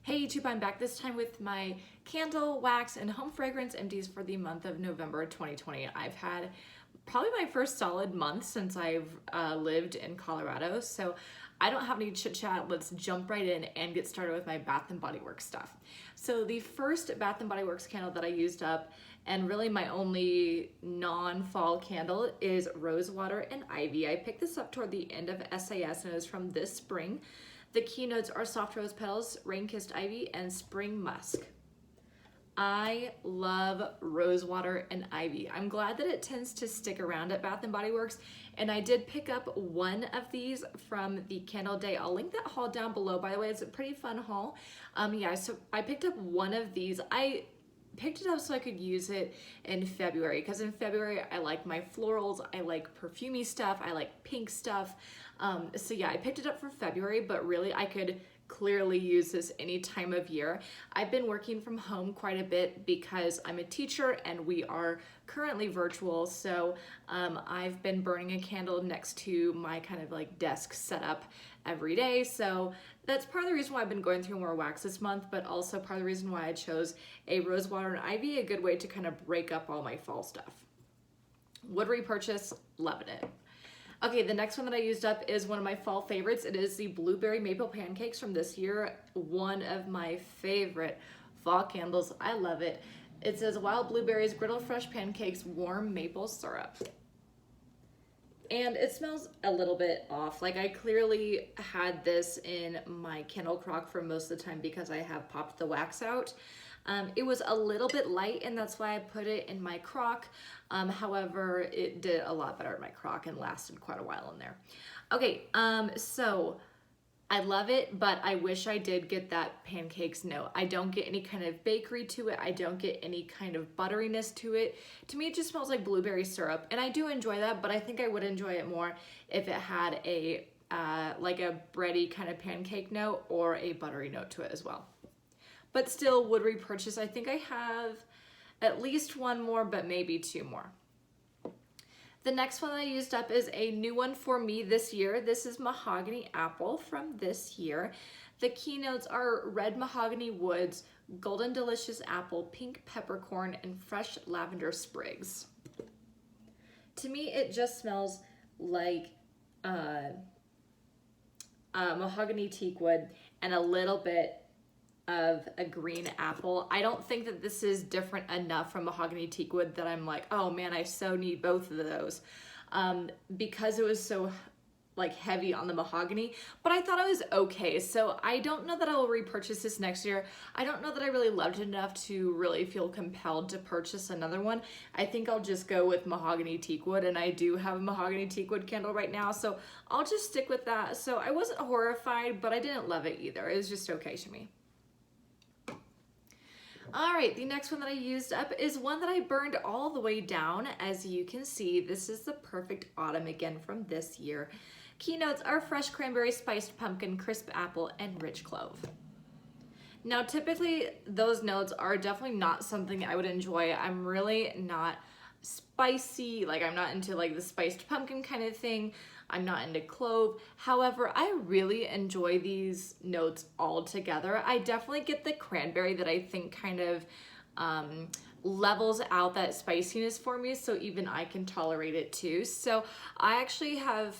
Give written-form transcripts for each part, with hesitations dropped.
Hey YouTube, I'm back this time with my candle, wax, and home fragrance empties for the month of November 2020. I've had probably my first solid month since I've lived in Colorado, so I don't have any chit chat. Let's jump right in and get started with my Bath & Body Works stuff. So the first Bath & Body Works candle that I used up, and really my only non-fall candle, is Rose Water and Ivy. I picked this up toward the end of SAS and it is from this spring. The keynotes are soft rose petals, rain-kissed ivy, and spring musk. I love rose water and ivy. I'm glad that it tends to stick around at Bath & Body Works, and I did pick up one of these from the candle day. I'll link that haul down below. By the way, it's a pretty fun haul. So I picked up one of these. I picked it up so I could use it in February, because in February I like my florals, I like perfumey stuff, I like pink stuff. So yeah, I picked it up for February, but really I could clearly use this any time of year. I've been working from home quite a bit because I'm a teacher and we are currently virtual, so I've been burning a candle next to my kind of like desk setup every day. So that's part of the reason why I've been going through more wax this month, but also part of the reason why I chose a rose water and ivy, a good way to kind of break up all my fall stuff. Would repurchase, loving it. Okay, the next one that I used up is one of my fall favorites. It is the Blueberry Maple Pancakes from this year. One of my favorite fall candles. I love it. It says wild blueberries, griddle fresh pancakes, warm maple syrup. And it smells a little bit off. Like, I clearly had this in my candle crock for most of the time because I have popped the wax out. It was a little bit light, and that's why I put it in my crock. However, it did a lot better in my crock and lasted quite a while in there. Okay, so I love it, but I wish I did get that pancakes note. I don't get any kind of bakery to it. I don't get any kind of butteriness to it. To me, it just smells like blueberry syrup, and I do enjoy that, but I think I would enjoy it more if it had a like a bready kind of pancake note or a buttery note to it as well. But still would repurchase. I think I have at least one more, but maybe two more. The next one that I used up is a new one for me this year. This is Mahogany Apple from this year. The keynotes are red mahogany woods, golden delicious apple, pink peppercorn, and fresh lavender sprigs. To me, it just smells like mahogany teak wood and a little bit of a green apple. I don't think that this is different enough from mahogany teak wood that I'm like, oh man, I so need both of those, because it was so like heavy on the mahogany, but I thought it was okay. So I don't know that I will repurchase this next year. I don't know that I really loved it enough to really feel compelled to purchase another one. I think I'll just go with mahogany teak wood, and I do have a mahogany teak wood candle right now, so I'll just stick with that. So I wasn't horrified, but I didn't love it either. It was just okay to me. All right, the next one that I used up is one that I burned all the way down. As you can see, this is the Perfect Autumn again from this year. Keynotes are fresh cranberry, spiced pumpkin, crisp apple, and rich clove. Now, typically those notes are definitely not something I would enjoy. I'm really not spicy, like I'm not into like the spiced pumpkin kind of thing. I'm not into clove. However, I really enjoy these notes all together. I definitely get the cranberry that I think kind of levels out that spiciness for me, so even I can tolerate it too. So I actually have,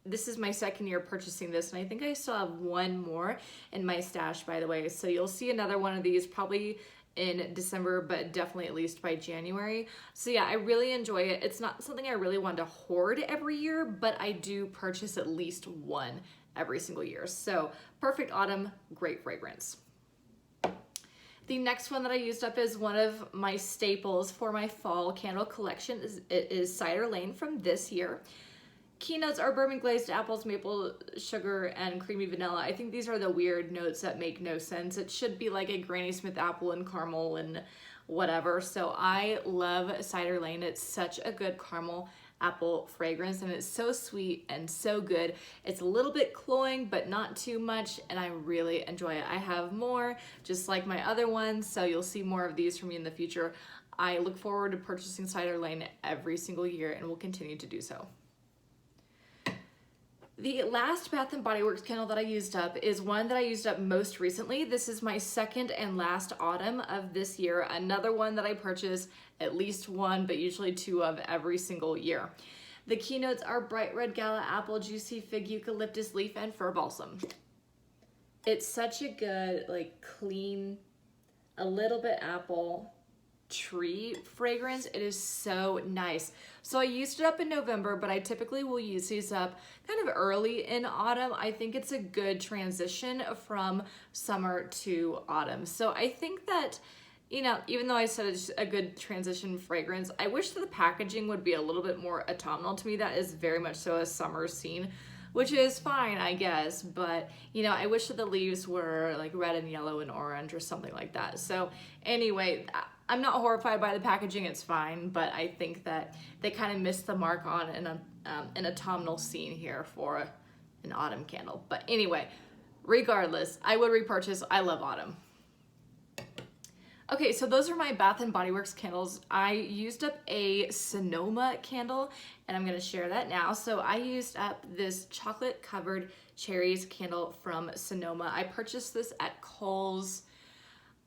this is my second year purchasing this, and I think I still have one more in my stash, by the way. So you'll see another one of these probably in December, but definitely at least by January. So yeah, I really enjoy it. It's not something I really want to hoard every year, but I do purchase at least one every single year. So Perfect Autumn, great fragrance. The next one that I used up is one of my staples for my fall candle collection. It is Cider Lane from this year. Keynotes are bourbon glazed apples, maple sugar, and creamy vanilla. I think these are the weird notes that make no sense. It should be like a Granny Smith apple and caramel and whatever. So I love Cider Lane. It's such a good caramel apple fragrance, and it's so sweet and so good. It's a little bit cloying, but not too much, and I really enjoy it. I have more, just like my other ones, so you'll see more of these from me in the future. I look forward to purchasing Cider Lane every single year and will continue to do so. The last Bath & Body Works candle that I used up is one that I used up most recently. This is my second and last autumn of this year. Another one that I purchase at least one, but usually two of every single year. The keynotes are bright red gala apple, juicy fig, eucalyptus leaf, and fir balsam. It's such a good, like, clean, a little bit apple tree fragrance. It is so nice. So I used it up in November, but I typically will use these up kind of early in autumn. I think it's a good transition from summer to autumn. So I think that, you know, even though I said it's a good transition fragrance, I wish that the packaging would be a little bit more autumnal to me. That is very much so a summer scene, which is fine, I guess, but you know, I wish that the leaves were like red and yellow and orange or something like that. So anyway, I'm not horrified by the packaging, it's fine, but I think that they kind of missed the mark on an autumnal scene here for an autumn candle. But anyway, regardless, I would repurchase. I love autumn. Okay, so those are my Bath & Body Works candles. I used up a Sonoma candle, and I'm gonna share that now. So I used up this chocolate covered cherries candle from Sonoma. I purchased this at Kohl's,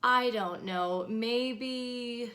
I don't know, maybe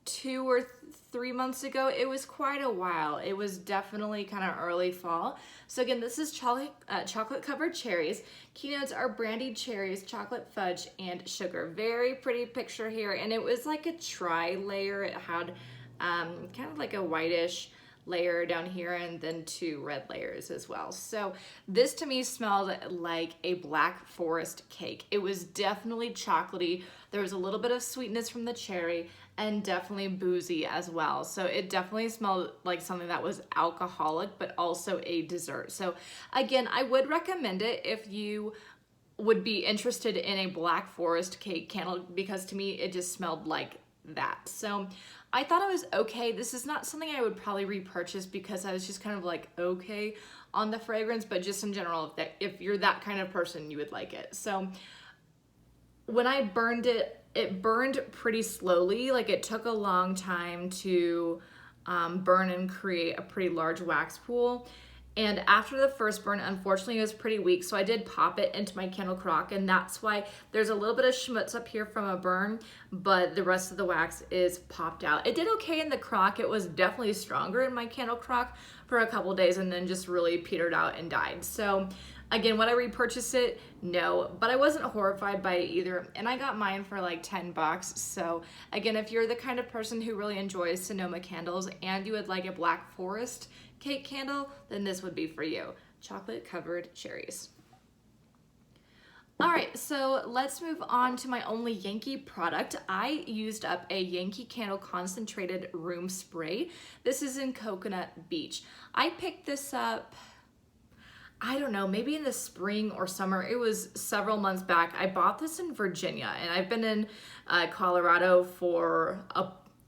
2 or 3 months ago. It was quite a while. It was definitely kind of early fall. So again, this is chocolate covered cherries. Keynotes are brandied cherries, chocolate fudge, and sugar. Very pretty picture here. And it was like a tri-layer. It had kind of like a whitish layer down here and then 2 red layers as well. So this to me smelled like a Black Forest cake. It was definitely chocolatey. There was a little bit of sweetness from the cherry and definitely boozy as well. So it definitely smelled like something that was alcoholic, but also a dessert. So again, I would recommend it if you would be interested in a Black Forest cake candle, because to me, it just smelled like that. So I thought it was okay. This is not something I would probably repurchase because I was just kind of like okay on the fragrance, but just in general, if you're that kind of person, you would like it. So when I burned it, it burned pretty slowly. Like it took a long time to burn and create a pretty large wax pool. And after the first burn, unfortunately, it was pretty weak, so I did pop it into my candle crock, and that's why there's a little bit of schmutz up here from a burn, but the rest of the wax is popped out. It did okay in the crock. It was definitely stronger in my candle crock for a couple days and then just really petered out and died. So again, would I repurchase it? No, but I wasn't horrified by it either, and I got mine for like $10. So again, if you're the kind of person who really enjoys Sonoma candles and you would like a Black Forest cake candle, then this would be for you. Chocolate covered cherries. All right, so let's move on to my only Yankee product. I used up a Yankee Candle Concentrated Room Spray. This is in Coconut Beach. I picked this up, I don't know, maybe in the spring or summer. It was several months back. I bought this in Virginia, and I've been in Colorado for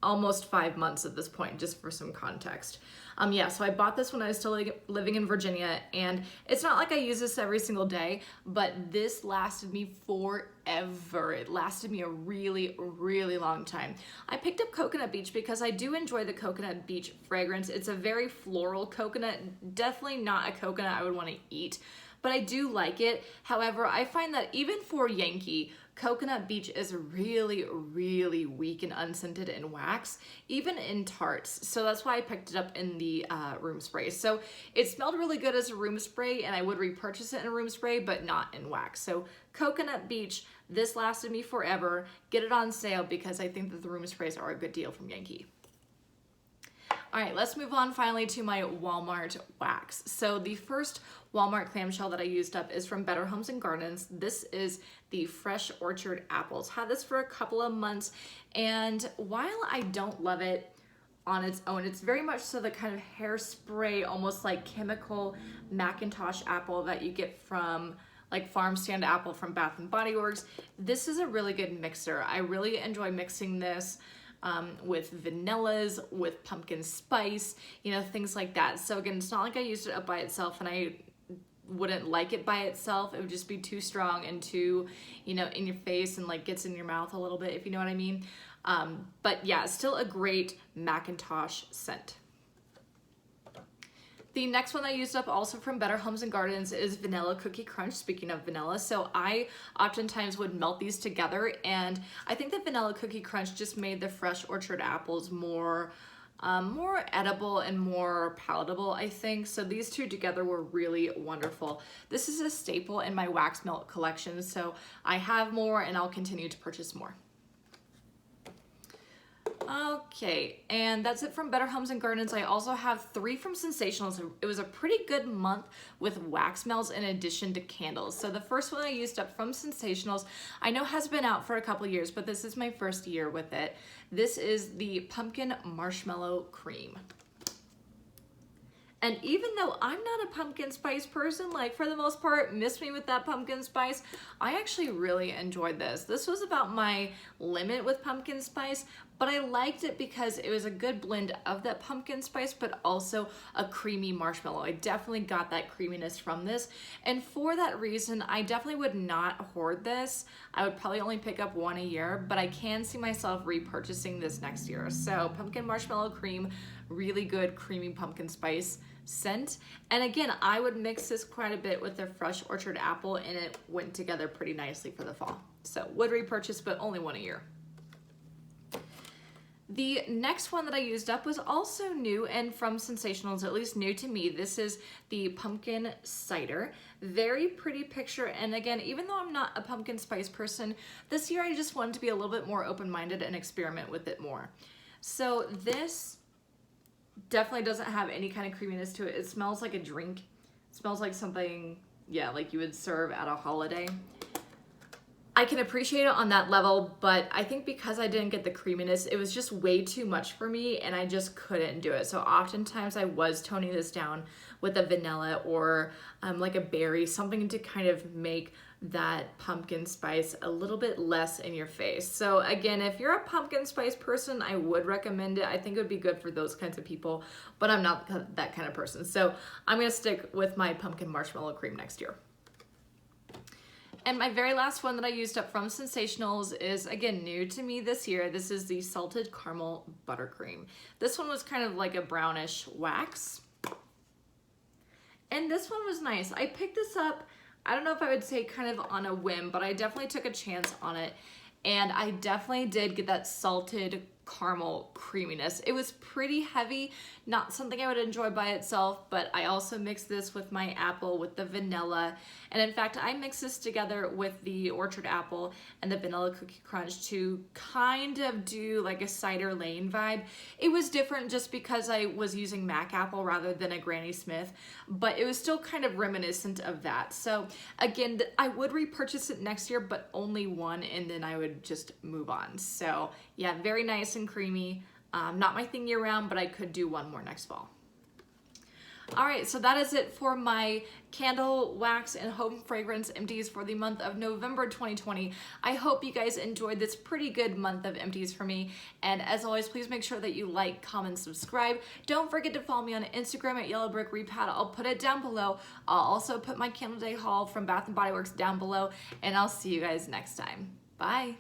almost 5 months at this point, just for some context. Yeah, so I bought this when I was still living in Virginia, and it's not like I use this every single day, but this lasted me forever. It lasted me a really, really long time. I picked up Coconut Beach because I do enjoy the Coconut Beach fragrance. It's a very floral coconut, definitely not a coconut I would want to eat, but I do like it. However, I find that even for Yankee, Coconut Beach is really, really weak and unscented in wax, even in tarts. So that's why I picked it up in the room spray. So it smelled really good as a room spray, and I would repurchase it in a room spray, but not in wax. So Coconut Beach, this lasted me forever. Get it on sale because I think that the room sprays are a good deal from Yankee. All right, let's move on finally to my Walmart wax. So the first Walmart clamshell that I used up is from Better Homes and Gardens. This is the Fresh Orchard Apples. Had this for a couple of months, and while I don't love it on its own, it's very much so the kind of hairspray, almost like chemical Macintosh apple that you get from like farm stand apple from Bath & Body Works. This is a really good mixer. I really enjoy mixing this with vanillas, with pumpkin spice, you know, things like that. So again, it's not like I used it up by itself and I wouldn't like it by itself. It would just be too strong and too, you know, in your face and like gets in your mouth a little bit, if you know what I mean. But yeah, still a great Macintosh scent. The next one I used up also from Better Homes and Gardens is Vanilla Cookie Crunch, speaking of vanilla. So I oftentimes would melt these together, and I think the Vanilla Cookie Crunch just made the fresh orchard apples more edible and more palatable, I think. So these two together were really wonderful. This is a staple in my wax melt collection, so I have more and I'll continue to purchase more. Okay, and that's it from Better Homes and Gardens. I also have 3 from Sensationals. It was a pretty good month with wax melts in addition to candles. So the first one I used up from Sensationals, I know has been out for a couple years, but this is my first year with it. This is the Pumpkin Marshmallow Cream. And even though I'm not a pumpkin spice person, like for the most part, miss me with that pumpkin spice, I actually really enjoyed this. This was about my limit with pumpkin spice, but I liked it because it was a good blend of that pumpkin spice, but also a creamy marshmallow. I definitely got that creaminess from this. And for that reason, I definitely would not hoard this. I would probably only pick up 1 a year, but I can see myself repurchasing this next year. So Pumpkin Marshmallow Cream, really good creamy pumpkin spice scent. And again, I would mix this quite a bit with the fresh orchard apple, and it went together pretty nicely for the fall. So would repurchase, but only 1 a year. The next one that I used up was also new and from Sensationals, at least new to me. This is the Pumpkin Cider. Very pretty picture. And again, even though I'm not a pumpkin spice person, this year I just wanted to be a little bit more open-minded and experiment with it more. So this definitely doesn't have any kind of creaminess to it. It smells like a drink. It smells like something, yeah, like you would serve at a holiday. I can appreciate it on that level, but I think because I didn't get the creaminess, it was just way too much for me and I just couldn't do it. So oftentimes I was toning this down with a vanilla or like a berry, something to kind of make that pumpkin spice a little bit less in your face. So again, if you're a pumpkin spice person, I would recommend it. I think it would be good for those kinds of people, but I'm not that kind of person. So I'm gonna stick with my pumpkin marshmallow cream next year. And my very last one that I used up from Sensationals is, again, new to me this year. This is the Salted Caramel Buttercream. This one was kind of like a brownish wax. And this one was nice. I picked this up, I don't know if I would say kind of on a whim, but I definitely took a chance on it. And I definitely did get that salted caramel creaminess. It was pretty heavy, not something I would enjoy by itself, but I also mixed this with my apple, with the vanilla. And in fact, I mixed this together with the orchard apple and the vanilla cookie crunch to kind of do like a Cider Lane vibe. It was different just because I was using Mac apple rather than a Granny Smith, but it was still kind of reminiscent of that. So again, I would repurchase it next year, but only 1, and then I would just move on. So yeah, very nice and creamy. Not my thing year round, but I could do 1 more next fall. All right, so that is it for my candle, wax, and home fragrance empties for the month of November 2020. I hope you guys enjoyed this pretty good month of empties for me. And as always, please make sure that you like, comment, subscribe. Don't forget to follow me on Instagram at Yellow Brick Repad. I'll put it down below. I'll also put my Candle Day haul from Bath & Body Works down below, and I'll see you guys next time. Bye.